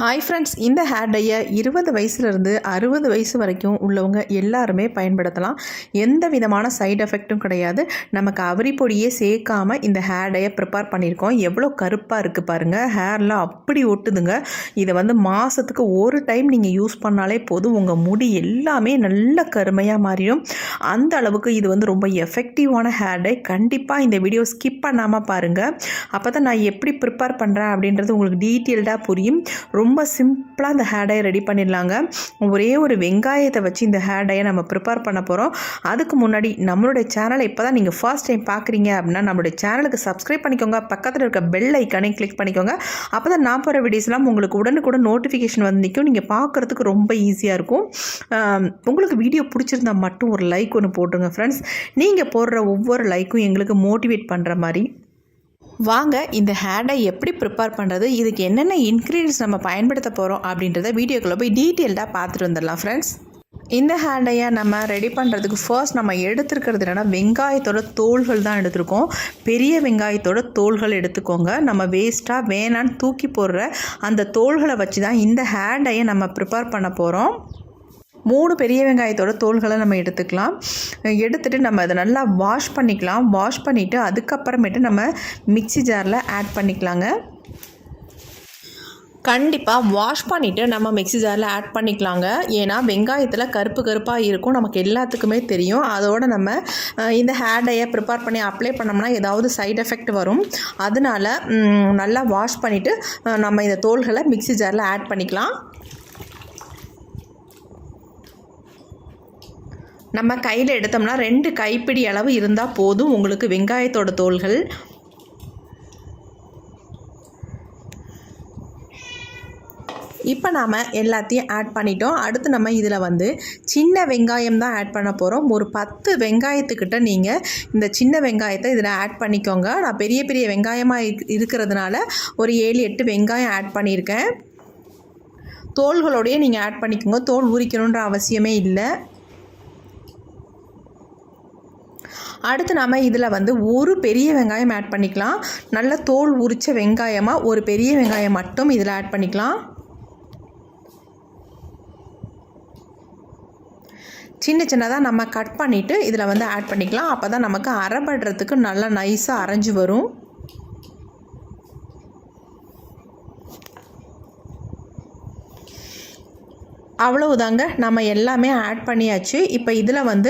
Hi friends, இந்த hair டையை 20 வயசுலேருந்து 60 வயசு வரைக்கும் உள்ளவங்க எல்லாருமே பயன்படுத்தலாம். எந்த விதமான சைடு எஃபெக்ட்டும் கிடையாது. நமக்கு அவரி பொடியே சேர்க்காமல் இந்த ஹேர் டையை ப்ரிப்பேர் பண்ணியிருக்கோம். எவ்வளோ கருப்பாக இருக்குது பாருங்கள், ஹேர்லாம் அப்படி ஒட்டுதுங்க. இதை மாதத்துக்கு ஒரு டைம் நீங்கள் யூஸ் பண்ணாலே போதும், உங்கள் முடி எல்லாமே நல்ல கருமையாக மாறிடும். அந்த அளவுக்கு இது ரொம்ப எஃபெக்டிவான ஹேர் டை. கண்டிப்பாக இந்த வீடியோ ஸ்கிப் பண்ணாமல் பாருங்கள். அப்போ தான் நான் எப்படி ப்ரிப்பேர் பண்ணுறேன் அப்படின்றது உங்களுக்கு டீட்டெயில்டாக புரியும். ரொம்ப சிம்பிளாக இந்த ஹேர் டையை ரெடி பண்ணிடலாங்க. ஒரே ஒரு வெங்காயத்தை வச்சு இந்த ஹேர் டையை நம்ம ப்ரிப்பேர் பண்ண போகிறோம். அதுக்கு முன்னாடி நம்மளுடைய சேனலை இப்போ தான் நீங்கள் ஃபர்ஸ்ட் டைம் பார்க்குறீங்க அப்படின்னா நம்மளுடைய சேனலுக்கு சப்ஸ்கிரைப் பண்ணிக்கோங்க. பக்கத்தில் இருக்க பெல் ஐக்கானே கிளிக் பண்ணிக்கோங்க. அப்போ தான் நான் போகிற வீடியோஸ்லாம் உங்களுக்கு உடனுக்குடன் நோட்டிஃபிகேஷன் வந்து நிற்கும். நீங்கள் பார்க்குறதுக்கு ரொம்ப ஈஸியாக இருக்கும். உங்களுக்கு வீடியோ பிடிச்சிருந்தா மட்டும் ஒரு லைக் ஒன்று போட்டுருங்க ஃப்ரெண்ட்ஸ். நீங்கள் போடுற ஒவ்வொரு லைக்கும் எங்களுக்கு மோட்டிவேட் பண்ணுற மாதிரி. வாங்க இந்த ஹேர் டை எப்படி ப்ரிப்பேர் பண்ணுறது, இதுக்கு என்னென்ன இன்க்ரீடியன்ஸ் நம்ம பயன்படுத்த போகிறோம் அப்படின்றத வீடியோக்குள்ளே போய் டீட்டெயில்டாக பார்த்துட்டு வந்துடலாம் ஃப்ரெண்ட்ஸ். இந்த ஹேர் டையை நம்ம ரெடி பண்ணுறதுக்கு ஃபர்ஸ்ட் நம்ம எடுத்துருக்கிறது என்னென்னா வெங்காயத்தோட தோள்கள் தான் எடுத்துருக்கோம். பெரிய வெங்காயத்தோட தோள்கள் எடுத்துக்கோங்க. நம்ம வேஸ்ட்டாக வேணான்னு தூக்கி போடுற அந்த தோள்களை வச்சு தான் இந்த ஹேர் டையை நம்ம ப்ரிப்பேர் பண்ண போகிறோம். 3 பெரிய வெங்காயத்தோட தோள்களை நம்ம எடுத்துக்கலாம். எடுத்துகிட்டு நம்ம அதை நல்லா வாஷ் பண்ணிக்கலாம். வாஷ் பண்ணிவிட்டு அதுக்கப்புறமேட்டு நம்ம மிக்ஸி ஜாரில் ஆட் பண்ணிக்கலாங்க. கண்டிப்பாக வாஷ் பண்ணிவிட்டு நம்ம மிக்ஸி ஜாரில் ஆட் பண்ணிக்கலாங்க. ஏன்னா வெங்காயத்தில் கருப்பு கருப்பாக இருக்கும், நமக்கு எல்லாத்துக்குமே தெரியும். அதோடு நம்ம இந்த ஹேர் டையை ப்ரிப்பேர் பண்ணி அப்ளை பண்ணோம்னா ஏதாவது சைடு எஃபெக்ட் வரும். அதனால் நல்லா வாஷ் பண்ணிவிட்டு நம்ம இந்த தோள்களை மிக்ஸி ஜாரில் ஆட் பண்ணிக்கலாம். நம்ம கையில் எடுத்தோம்னா 2 கைப்பிடி அளவு இருந்தால் போதும் உங்களுக்கு வெங்காயத்தோட தோள்கள். இப்போ நாம் எல்லாத்தையும் ஆட் பண்ணிட்டோம். அடுத்து நம்ம இதில் சின்ன வெங்காயம் தான் ஆட் பண்ண போகிறோம். ஒரு 10 வெங்காயத்துக்கிட்ட நீங்கள் இந்த சின்ன வெங்காயத்தை இதில் ஆட் பண்ணிக்கோங்க. நான் பெரிய பெரிய வெங்காயமாக இருக்கிறதுனால ஒரு 7-8 வெங்காயம் ஆட் பண்ணியிருக்கேன். தோள்களோடையே நீங்கள் ஆட் பண்ணிக்கோங்க, தோல் உரிக்கணுன்ற அவசியமே இல்லை. அடுத்து நம்ம இதில் ஒரு பெரிய வெங்காயம் ஆட் பண்ணிக்கலாம். நல்ல தோல் உரித்த வெங்காயமாக ஒரு பெரிய வெங்காயம் மட்டும் இதில் ஆட் பண்ணிக்கலாம். சின்ன சின்னதாக நம்ம கட் பண்ணிவிட்டு இதில் ஆட் பண்ணிக்கலாம். அப்போ தான் நமக்கு அரைபடுறதுக்கு நல்லா நைஸாக அரைஞ்சி வரும். அவ்வளவுதாங்க, நம்ம எல்லாமே ஆட் பண்ணியாச்சு. இப்போ இதில்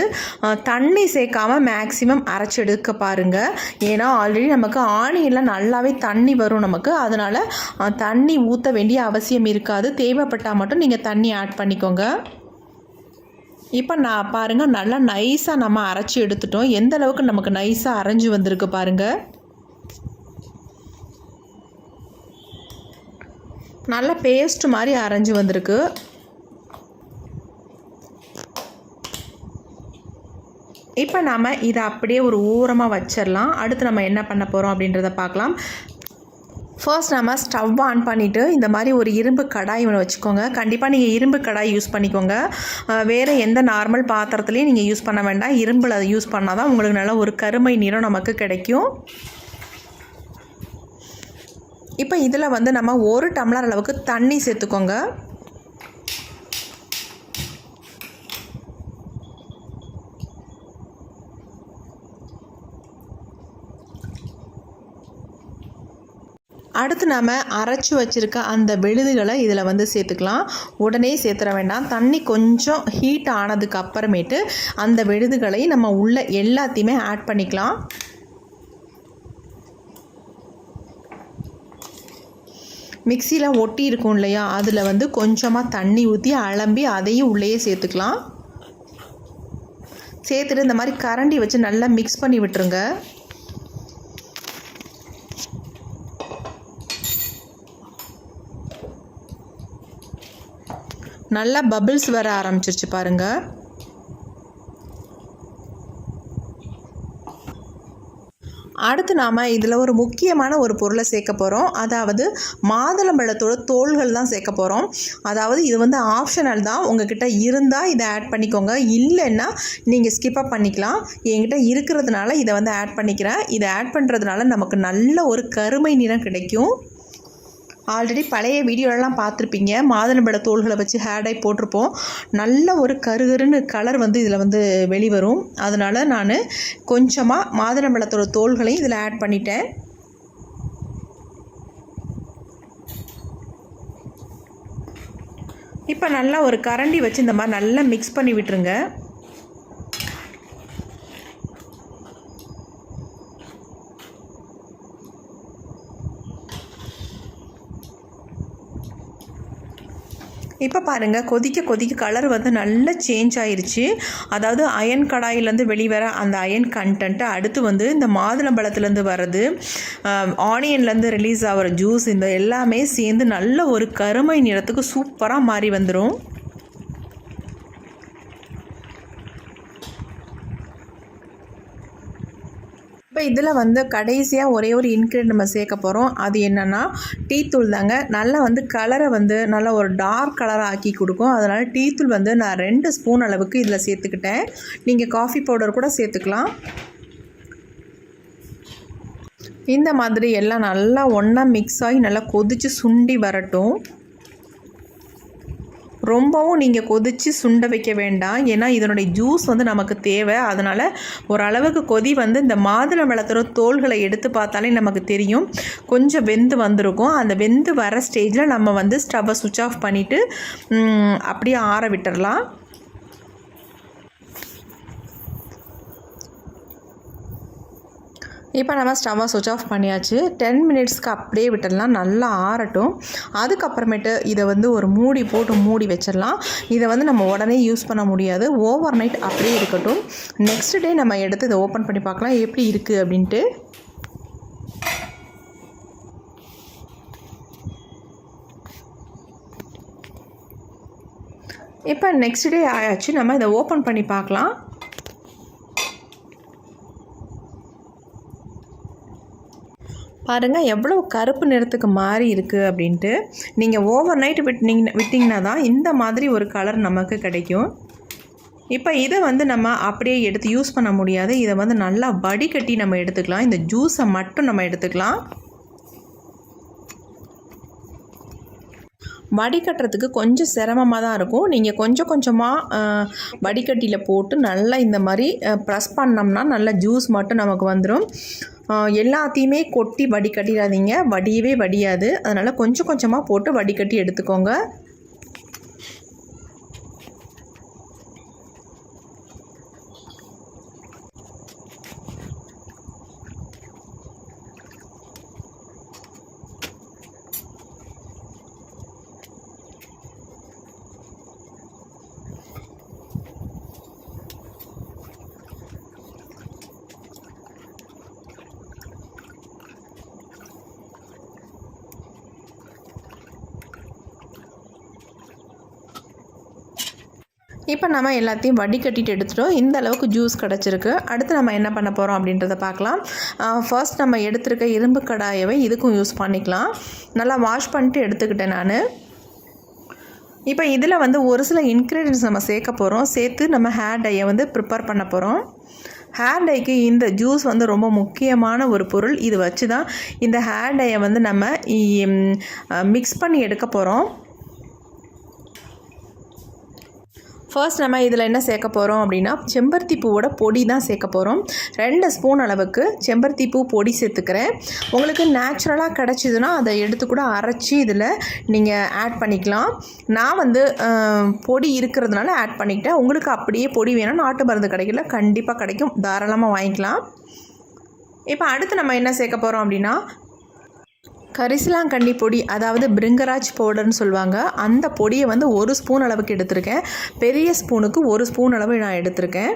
தண்ணி சேர்க்காமல் மேக்ஸிமம் அரைச்சி எடுக்க பாருங்கள். ஏன்னா ஆல்ரெடி நமக்கு ஆனியெல்லாம் நல்லாவே தண்ணி வரும் நமக்கு. அதனால் தண்ணி ஊற்ற வேண்டிய அவசியம் இருக்காது. தேவைப்பட்டால் மட்டும் நீங்கள் தண்ணி ஆட் பண்ணிக்கோங்க. இப்போ நான் பாருங்கள், நல்லா நைஸாக நம்ம அரைச்சி எடுத்துட்டோம். எந்த அளவுக்கு நமக்கு நைஸாக அரைஞ்சி வந்திருக்கு பாருங்கள். நல்லா பேஸ்ட் மாதிரி அரைஞ்சி வந்திருக்கு. இப்போ நாம் இதை அப்படியே ஒரு ஓரமாக வச்சிடலாம். அடுத்து நம்ம என்ன பண்ண போகிறோம் அப்படின்றத பார்க்கலாம். ஃபர்ஸ்ட் நம்ம ஸ்டவ் ஆன் பண்ணிவிட்டு இந்த மாதிரி ஒரு இரும்பு கடாய் ஒன்று வச்சுக்கோங்க. கண்டிப்பாக நீங்கள் இரும்பு கடாய் யூஸ் பண்ணிக்கோங்க. வேறு எந்த நார்மல் பாத்திரத்துலேயும் நீங்கள் யூஸ் பண்ண வேண்டாம். இரும்பில் அதை யூஸ் பண்ணால் தான் உங்களுக்கு நல்ல ஒரு கருமை நிறம் நமக்கு கிடைக்கும். இப்போ இதில் நம்ம 1 டம்ளர் அளவுக்கு தண்ணி சேர்த்துக்கோங்க. அடுத்து நாம் அரைச்சி வச்சுருக்க அந்த விழுதுகளை இதில் சேர்த்துக்கலாம். உடனே சேர்த்துற வேண்டாம். தண்ணி கொஞ்சம் ஹீட் ஆனதுக்கு அப்புறமேட்டு அந்த விழுதுகளை நம்ம உள்ள எல்லாத்தையுமே ஆட் பண்ணிக்கலாம். மிக்சியில் ஒட்டி இருக்கும் இல்லையா, அதில் கொஞ்சமாக தண்ணி ஊற்றி அலம்பி அதையும் உள்ளேயே சேர்த்துக்கலாம். சேர்த்துட்டு இந்த மாதிரி கரண்டி வச்சு நல்லா மிக்ஸ் பண்ணி விட்டுருங்க. நல்லா பபிள்ஸ் வர ஆரம்பிச்சிருச்சு பாருங்கள். அடுத்து நாம் இதில் ஒரு முக்கியமான ஒரு பொருளை சேர்க்க போகிறோம். அதாவது மாதுளம்பழத்தோட தோள்கள் தான் சேர்க்க போகிறோம். அதாவது இது ஆப்ஷனல் தான். உங்ககிட்ட இருந்தால் இதை ஆட் பண்ணிக்கோங்க, இல்லைன்னா நீங்கள் ஸ்கிப்பப் பண்ணிக்கலாம். என்கிட்ட இருக்கிறதுனால இதை ஆட் பண்ணிக்கிறேன். இதை ஆட் பண்ணுறதுனால நமக்கு நல்ல ஒரு கருமை நிறம் கிடைக்கும். ஆல்ரெடி பழைய வீடியோலலாம் பார்த்துருப்பீங்க, மாதுளம்பழ தோல்களை வச்சு ஹேர் டை போட்டிருப்போம். நல்ல ஒரு கருகருன்னு கலர் வந்து இதில் வந்து வெளிவரும். அதனால் நான் கொஞ்சமாக மாதுளம்பழத்தோட தோல்களையும் இதில் ஆட் பண்ணிட்டேன். இப்போ நல்லா ஒரு கரண்டி வச்சு இந்த மாதிரி நல்லா மிக்ஸ் பண்ணி விட்டுருங்க. இப்போ பாருங்கள், கொதிக்க கொதிக்க கலர் வந்து நல்லா சேஞ்ச் ஆயிடுச்சு. அதாவது அயன் கடாயிலேருந்து வெளிவர அந்த அயன் கண்டென்ட்டு அடுத்து வந்து இந்த மாதுளம்பழத்துலேருந்து வர்றது, ஆனியன்லேருந்து ரிலீஸ் ஆகிற ஜூஸ், இந்த எல்லாமே சேர்ந்து நல்ல ஒரு கருமை நிறத்துக்கு சூப்பராக மாறி வந்துடும். இப்போ இதில் வந்து கடைசியாக ஒரே ஒரு இன்க்ரீடியன்ட் நம்ம சேர்க்க போகிறோம். அது என்னென்னா டீ தூள் தாங்க. நல்லா வந்து கலரை வந்து நல்லா ஒரு டார்க் கலராக ஆக்கி கொடுக்கும். அதனால் டீ தூள் வந்து நான் 2 ஸ்பூன் அளவுக்கு இதில் சேர்த்துக்கிட்டேன். நீங்கள் காஃபி பவுடர் கூட சேர்த்துக்கலாம். இந்த மாதிரி எல்லாம் நல்லா ஒன்றா மிக்ஸ் ஆகி நல்லா கொதித்து சுண்டி வரட்டும். ரொம்பவும் நீங்கள் கொதித்து சுண்ட வைக்க வேண்டாம், ஏன்னா இதனுடைய ஜூஸ் வந்து நமக்கு தேவை. அதனால் ஓரளவுக்கு கொதி வந்து இந்த மாதுளம்பழத்தோட தோல்களை எடுத்து பார்த்தாலே நமக்கு தெரியும் கொஞ்சம் வெந்து வந்திருக்கும். அந்த வெந்து வர ஸ்டேஜில் நம்ம வந்து ஸ்டவ்வை சுவிட்ச் ஆஃப் பண்ணிவிட்டு அப்படியே ஆற விட்டுடலாம். இப்போ நம்ம ஸ்டவ்வை சுவிட்ச் ஆஃப் பண்ணியாச்சு. 10 மினிட்ஸ்க்கு அப்படியே விட்டுடலாம், நல்லா ஆறட்டும். அதுக்கப்புறமேட்டு இதை வந்து ஒரு மூடி போட்டு மூடி வச்சிடலாம். இதை வந்து நம்ம உடனே யூஸ் பண்ண முடியாது, ஓவர் நைட் அப்படியே இருக்கட்டும். நெக்ஸ்ட் டே நம்ம எடுத்து இதை ஓப்பன் பண்ணி பார்க்கலாம் எப்படி இருக்குது அப்படின்ட்டு. இப்போ நெக்ஸ்ட் டே ஆயாச்சு, நம்ம இதை ஓப்பன் பண்ணி பார்க்கலாம். பாருங்கள் எவ்வளோ கருப்பு நிறத்துக்கு மாறி இருக்குது அப்படின்ட்டு. நீங்கள் ஓவர் நைட் விட்டிங்கன்னா தான் இந்த மாதிரி ஒரு கலர் நமக்கு கிடைக்கும். இப்போ இதை வந்து நம்ம அப்படியே எடுத்து யூஸ் பண்ண முடியாது. இதை வந்து நல்லா வடிகட்டி நம்ம எடுத்துக்கலாம். இந்த ஜூஸை மட்டும் நம்ம எடுத்துக்கலாம். வடிகட்டுறதுக்கு கொஞ்சம் சிரமமாக தான் இருக்கும். நீங்கள் கொஞ்சம் கொஞ்சமாக வடிகட்டியில் போட்டு நல்லா இந்த மாதிரி ப்ரெஸ் பண்ணோம்னா நல்லா ஜூஸ் மட்டும் நமக்கு வந்துடும். எல்லாத்தையுமே கொட்டி வடிகட்டிடாதீங்க, வடியவே வடியாது. அதனால் கொஞ்சம் கொஞ்சமாக போட்டு வடிகட்டி எடுத்துக்கோங்க. இப்போ நம்ம எல்லாத்தையும் வடிகட்டிட்டு எடுத்துட்டோம். இந்த அளவுக்கு ஜூஸ் கிடச்சிருக்கு. அடுத்து நம்ம என்ன பண்ண போகிறோம் அப்படின்றத பார்க்கலாம். ஃபர்ஸ்ட் நம்ம எடுத்துருக்க இரும்பு கடாயவை இதுக்கும் யூஸ் பண்ணிக்கலாம். நல்லா வாஷ் பண்ணிட்டு எடுத்துக்கிட்டேன் நான். இப்போ இதில் வந்து ஒரு சில இன்க்ரீடியன்ட்ஸ் நம்ம சேர்க்க போகிறோம். சேர்த்து நம்ம ஹேர் டையை வந்து ப்ரிப்பேர் பண்ண போகிறோம். ஹேர் டைக்கு இந்த ஜூஸ் வந்து ரொம்ப முக்கியமான ஒரு பொருள். இது வச்சு தான் இந்த ஹேர் டையை வந்து நம்ம மிக்ஸ் பண்ணி எடுக்க போகிறோம். ஃபர்ஸ்ட் நம்ம இதில் என்ன சேர்க்க போகிறோம் அப்படின்னா செம்பருத்தி பூவோட பொடி தான் சேர்க்க போகிறோம். 2 ஸ்பூன் அளவுக்கு செம்பருத்தி பூ பொடி சேர்த்துக்கிறேன். உங்களுக்கு நேச்சுரலாக கிடச்சிதுன்னா அதை எடுத்து கூட அரைச்சி இதில் நீங்கள் ஆட் பண்ணிக்கலாம். நான் வந்து பொடி இருக்கிறதுனால ஆட் பண்ணிக்கிட்டேன். உங்களுக்கு அப்படியே பொடி வேணும், நாட்டு மருந்து கிடைக்கல, கண்டிப்பாக கிடைக்கும், தாராளமாக வாங்கிக்கலாம். இப்போ அடுத்து நம்ம என்ன சேர்க்க போகிறோம் அப்படின்னா கரிசலாங்கண்ணி பொடி, அதாவது பிரிங்கராஜ் பவுடர்னு சொல்லுவாங்க. அந்த பொடியை வந்து 1 ஸ்பூன் அளவுக்கு எடுத்திருக்கேன். பெரிய ஸ்பூனுக்கு 1 ஸ்பூன் அளவு நான் எடுத்திருக்கேன்.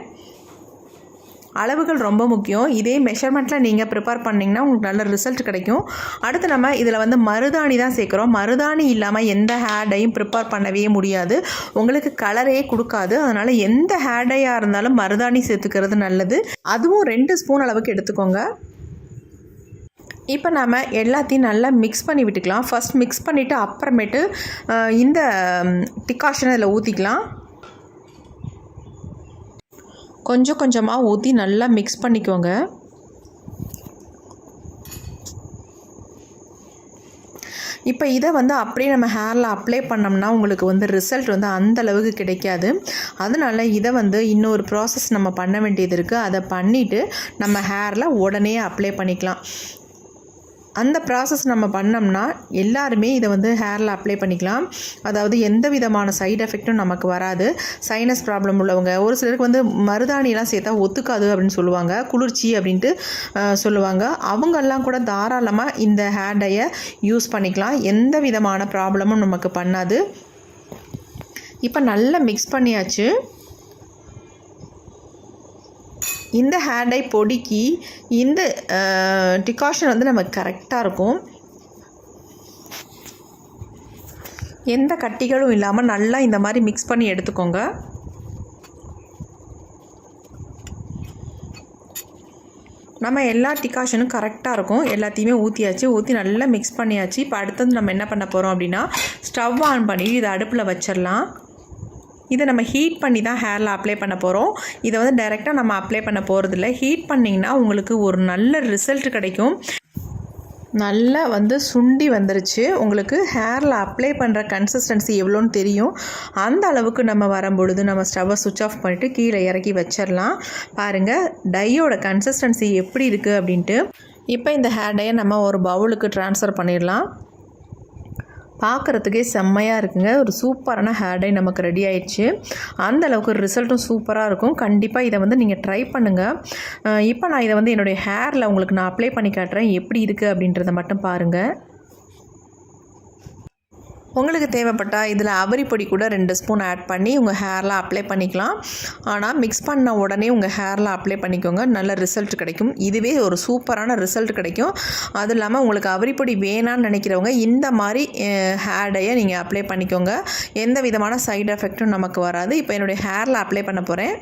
அளவுகள் ரொம்ப முக்கியம். இதே மெஷர்மெண்ட்டில் நீங்கள் ப்ரிப்பேர் பண்ணிங்கன்னா உங்களுக்கு நல்ல ரிசல்ட் கிடைக்கும். அடுத்து நம்ம இதில் வந்து மருதாணி தான் சேர்க்குறோம். மருதாணி இல்லாமல் எந்த ஹேர் டையும் ப்ரிப்பேர் பண்ணவே முடியாது, உங்களுக்கு கலரே கொடுக்காது. அதனால் எந்த ஹேர் டையாக இருந்தாலும் மருதாணி சேர்த்துக்கிறது நல்லது. அதுவும் 2 ஸ்பூன் அளவுக்கு எடுத்துக்கோங்க. இப்போ நம்ம எல்லாத்தையும் நல்லா மிக்ஸ் பண்ணி விட்டுக்கலாம். ஃபர்ஸ்ட் மிக்ஸ் பண்ணிவிட்டு அப்புறமேட்டு இந்த டிகாஷனை இதில் ஊற்றிக்கலாம். கொஞ்சம் கொஞ்சமாக ஊற்றி நல்லா மிக்ஸ் பண்ணிக்கோங்க. இப்போ இதை வந்து அப்படியே நம்ம ஹேரில் அப்ளை பண்ணோம்னா உங்களுக்கு வந்து ரிசல்ட் வந்து அந்த அளவுக்கு கிடைக்காது. அதனால இதை வந்து இன்னொரு ப்ராசஸ் நம்ம பண்ண வேண்டியது இருக்குது. அதை பண்ணிவிட்டு நம்ம ஹேரில் உடனே அப்ளை பண்ணிக்கலாம். அந்த ப்ராசஸ் நம்ம பண்ணோம்னா எல்லாருமே இதை வந்து ஹேரில் அப்ளை பண்ணிக்கலாம். அதாவது எந்த விதமான சைடு எஃபெக்ட்டும் நமக்கு வராது. சைனஸ் ப்ராப்ளம் உள்ளவங்க, ஒரு சிலருக்கு வந்து மருதாணிலாம் சேர்த்தா ஒத்துக்காது அப்படின்னு சொல்லுவாங்க, குளிர்ச்சி அப்படின்ட்டு சொல்லுவாங்க. அவங்கெல்லாம் கூட தாராளமாக இந்த ஹேர் டையை யூஸ் பண்ணிக்கலாம். எந்த விதமான ப்ராப்ளமும் நமக்கு பண்ணாது. இப்போ நல்லா மிக்ஸ் பண்ணியாச்சு. இந்த ஹேர் டை பொடிக்கு இந்த டிகாஷன் வந்து நமக்கு கரெக்டாக இருக்கும். எந்த கட்டிகளும் இல்லாமல் நல்லா இந்த மாதிரி மிக்ஸ் பண்ணி எடுத்துக்கோங்க. நம்ம எல்லா டிகாஷனும் கரெக்டாக இருக்கும். எல்லாத்தையுமே ஊற்றியாச்சு. ஊற்றி நல்லா மிக்ஸ் பண்ணியாச்சு. இப்போ அடுத்தது நம்ம என்ன பண்ண போகிறோம் அப்படின்னா, ஸ்டவ் ஆன் பண்ணி இதை அடுப்பில் வச்சிடலாம். இதை நம்ம ஹீட் பண்ணி தான் ஹேரில் அப்ளை பண்ண போகிறோம். இதை வந்து டைரெக்டாக நம்ம அப்ளை பண்ண போகிறதில்ல. ஹீட் பண்ணிங்கன்னா உங்களுக்கு ஒரு நல்ல ரிசல்ட் கிடைக்கும். நல்லா வந்து சுண்டி வந்துருச்சு. உங்களுக்கு ஹேரில் அப்ளை பண்ணுற கன்சிஸ்டன்சி எவ்வளோன்னு தெரியும். அந்த அளவுக்கு நம்ம வரும்பொழுது நம்ம ஸ்டவ்வை சுவிட்ச் ஆஃப் பண்ணிவிட்டு கீழே இறக்கி வச்சிடலாம். பாருங்கள் டையோட கன்சிஸ்டன்சி எப்படி இருக்குது அப்படின்ட்டு. இப்போ இந்த ஹேர் டையை நம்ம ஒரு பவுலுக்கு ட்ரான்ஸ்ஃபர் பண்ணிடலாம். பார்க்குறதுக்கே செம்மையாக இருக்குங்க. ஒரு சூப்பரான ஹேர் டை நமக்கு ரெடி ஆயிடுச்சு. அந்தளவுக்கு ரிசல்ட்டும் சூப்பராக இருக்கும். கண்டிப்பாக இதை வந்து நீங்கள் ட்ரை பண்ணுங்கள். இப்போ நான் இதை வந்து என்னுடைய ஹேரில் உங்களுக்கு நான் அப்ளை பண்ணி காட்டுறேன். எப்படி இருக்குது அப்படின்றத மட்டும் பாருங்கள். உங்களுக்கு தேவைப்பட்டால் இதில் அவரி பொடி கூட 2 ஸ்பூன் ஆட் பண்ணி உங்கள் ஹேரில் அப்ளை பண்ணிக்கலாம். ஆனால் மிக்ஸ் பண்ண உடனே உங்கள் ஹேரில் அப்ளை பண்ணிக்கோங்க. நல்ல ரிசல்ட் கிடைக்கும். இதுவே ஒரு சூப்பரான ரிசல்ட் கிடைக்கும். அதுவும் இல்லாமல் உங்களுக்கு அவரி பொடி வேணான்னு நினைக்கிறவங்க இந்த மாதிரி ஹேர் டையை நீங்கள் அப்ளை பண்ணிக்கோங்க. எந்த விதமான சைடு எஃபெக்ட்டும் நமக்கு வராது. இப்போ என்னுடைய ஹேரில் அப்ளை பண்ண போகிறேன்.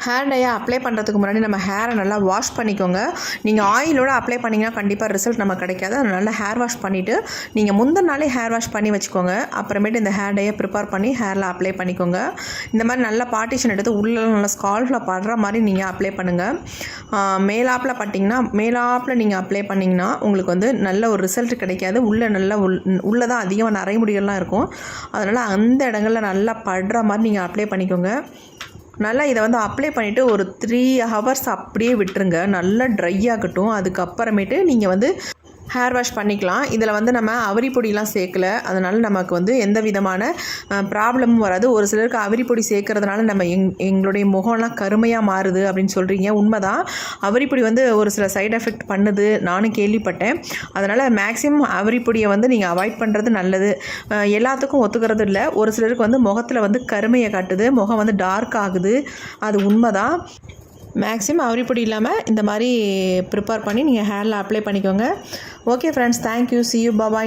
ஹேர் டையை அப்ளை பண்ணுறதுக்கு முன்னாடி நம்ம ஹேரை நல்லா வாஷ் பண்ணிக்கோங்க. நீங்கள் ஆயிலோடு அப்ளை பண்ணிங்கன்னா கண்டிப்பாக ரிசல்ட் நமக்கு கிடைக்காது. அதனால் ஹேர் வாஷ் பண்ணிவிட்டு நீங்கள் முந்தின நாளே ஹேர் வாஷ் பண்ணி வச்சுக்கோங்க. அப்புறமேட்டு இந்த ஹேர் டையை ப்ரிப்பேர் பண்ணி ஹேரில் அப்ளை பண்ணிக்கோங்க. இந்த மாதிரி நல்லா பார்ட்டிஷன் எடுத்து உள்ளே நல்லா ஸ்கால்ஃபில் படுற மாதிரி நீங்கள் அப்ளை பண்ணுங்கள். மேலாப்பில் பட்டிங்கன்னா மேலாப்பில் நீங்கள் அப்ளை பண்ணிங்கன்னா உங்களுக்கு வந்து நல்ல ஒரு ரிசல்ட் கிடைக்காது. உள்ளே நல்லா உள்ளே தான் அதிகமாக நரைமுடிகள்லாம் இருக்கும். அதனால் அந்த இடங்களில் நல்லா படுற மாதிரி நீங்கள் அப்ளை பண்ணிக்கோங்க. நல்லா இதை வந்து அப்ளை பண்ணிவிட்டு ஒரு 3 ஹவர்ஸ் அப்படியே விட்டுருங்க. நல்லா ட்ரை ஆகட்டும். அதுக்கப்புறமேட்டு நீங்கள் வந்து ஹேர் வாஷ் பண்ணிக்கலாம். இதில் வந்து நம்ம அவரி பொடியெலாம் சேர்க்கலை. அதனால் நமக்கு வந்து எந்த விதமான ப்ராப்ளமும் வராது. ஒரு சிலருக்கு அவரி பொடி சேர்க்கறதுனால நம்ம எங்களுடைய முகம்லாம் கருமையாக மாறுது அப்படின்னு சொல்கிறீங்க. உண்மைதான். அவரி பொடி வந்து ஒரு சில சைடு எஃபெக்ட் பண்ணுது, நானும் கேள்விப்பட்டேன். அதனால் மேக்ஸிமம் அவரி பொடியை வந்து நீங்கள் அவாய்ட் பண்ணுறது நல்லது. எல்லாத்துக்கும் ஒத்துக்கிறது இல்லை. ஒரு சிலருக்கு வந்து முகத்தில் வந்து கருமையை காட்டுது, முகம் வந்து டார்க் ஆகுது. அது உண்மைதான். மேக்ஸிமம் அவரி பொடி இல்லாமல் இந்த மாதிரி ப்ரிப்பேர் பண்ணி நீங்கள் ஹேரில் அப்ளை பண்ணிக்கோங்க. Okay friends, thank you. see you. bye bye.